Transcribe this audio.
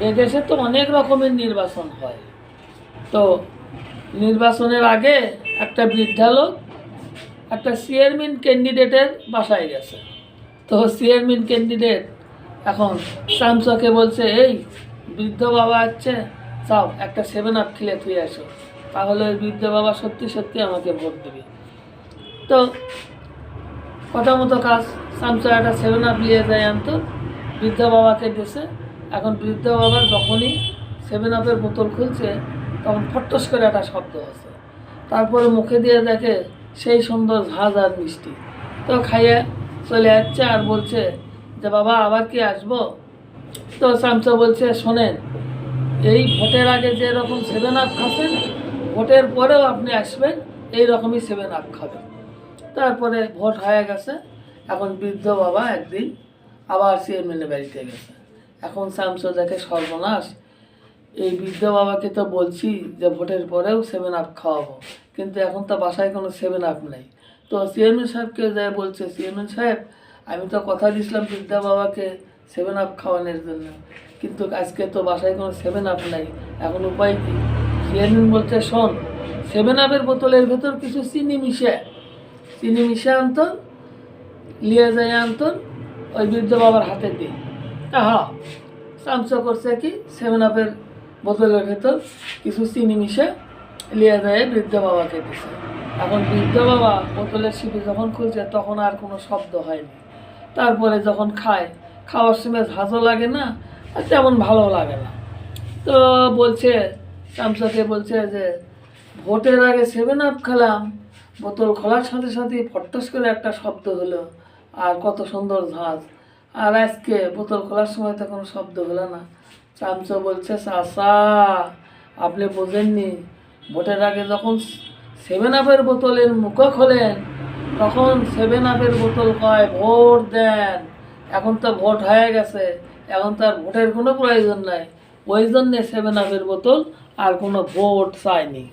এদেশে তো অনেক রকমের নির্বাচন হয়। তো নির্বাচনের আগে একটা বৃদ্ধা লোক একটা চেয়ারম্যান ক্যান্ডিডেটের বাসায় গেছে। তো চেয়ারম্যান ক্যান্ডিডেট এখন চামচাকে বলছে, এই বৃদ্ধ বাবা আছে, চাও একটা 7 আপ খেলে তুই আসো, তাহলে ওই বৃদ্ধ বাবা সত্যি সত্যি আমাকে ভোট দেবে। তো কথা মতো কাজ, চামচা একটা 7 আপ নিয়ে যায় আনতো, বৃদ্ধ বাবাকে দিয়েছে। এখন বৃদ্ধ বাবা যখনই 7 আপের বোতল খুলছে তখন ফট্টস করে একটা শব্দ হচ্ছে। তারপরে মুখে দিয়ে দেখে সেই সুন্দর ঝাঁঝ আর মিষ্টি। তো খাইয়ে চলে যাচ্ছে আর বলছে যে, বাবা আবার কি আসবো? তো চামচা বলছে, শোনেন, এই ভোটের আগে যেরকম 7 আপ খাচ্ছেন, ভোটের পরেও আপনি আসবেন এই রকমই 7 আপ খাবেন। তারপরে ভোট হয়ে গেছে। এখন বৃদ্ধ বাবা একদিন আবার চেয়ারম্যানের বাড়িতে গেছে। এখন চামচা দেখে সর্বনাশ, এই বৃদ্ধ বাবাকে তো বলছি যে ভোটের পরেও 7 আপ খাওয়াবো, কিন্তু এখন তো বাসায় কোনো 7 আপ নেই। তো চেয়ারম্যান সাহেবকে যায় বলছে, চেয়ারম্যান সাহেব, আমি তো কথা দিয়েছিলাম বৃদ্ধ বাবাকে 7 আপ খাওয়ানোর জন্য, কিন্তু আজকে তো বাসায় কোনো 7 আপ নেই, এখন উপায় কী? চেয়ারম্যান বলছে, শোন, 7 আপের বোতলের ভেতর কিছু চিনি মিশে আনতন, লিয়ে যায় আনতন, ওই বৃদ্ধ বাবার হাতে দিই। হ্যাঁ, চামচা করছে কি, 7 আপের বোতলের ভেতর কিছু চিনি মিশে লিয়ে যায় বৃদ্ধ বাবাকে দিছে। এখন বৃদ্ধ বাবা বোতলের শিপি যখন খুলছে তখন আর কোনো শব্দ হয়নি। তারপরে যখন খাওয়ার সময় ঝাঁঝও লাগে না আর তেমন ভালো লাগে না। তো বলছে, চামচাকে বলছে যে, ভোটের আগে 7 আপ খেলাম, বোতল খোলার সাথে সাথেই ফট্টস করে একটা শব্দ হলো আর কত সুন্দর ঝাঁজ, আর আজকে বোতল খোলার সময় তো কোনো শব্দ হলো না। চামচা বলছে, চাচা আপনি বোঝেননি, ভোটের আগে যখন 7 আপের বোতলের মুখ খোলেন তখন 7 আপের বোতল কয় ভোট দেন। এখন তো ভোট হয়ে গেছে, এখন তো আর ভোটের কোনো প্রয়োজন নাই, ওই জন্যে 7 আপের বোতল আর কোনো ভোট চায়নি।